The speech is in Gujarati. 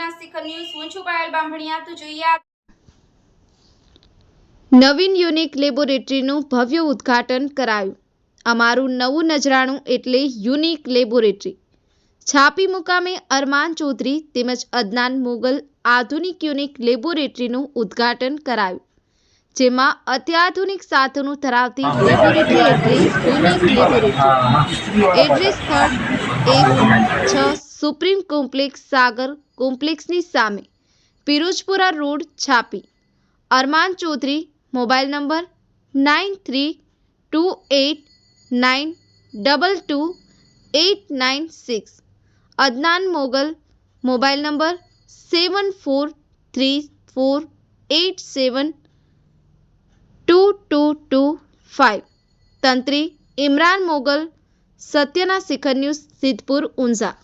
સત્યના શિખર ન્યૂઝ હું છું પાયલ બાંભણિયા। તો જોઈએ નવીન યુનિક લેબોરેટરીનું ભવ્ય ઉદ્ઘાટન કરાયું। અમારું નવું નજરાણું એટલે યુનિક લેબોરેટરી। છાપી મુકામે અરમાન ચૌધરી તેમજ અદનાન મોગલ આધુનિક યુનિક લેબોરેટરીનું ઉદ્ઘાટન કરાયું, જેમાં અત્યાધુનિક સાધનો ધરાવતી લેબોરેટરી એટલે યુનિક લેબોરેટરી। એડ્રેસ સ્થળ F6 સુપ્રીમ કોમ્પ્લેક્સ સાગર કોમ્પ્લેક્સની સામે, Pirojpura road, Chhapi. Arman Chaudhary, mobile number 9328922896। Adnan Mogal, mobile number 7434872225। તંત્રી ઇમરાન મોગલ, સત્યના શિખર ન્યૂઝ, સિદ્ધપુર, ઊંઝા।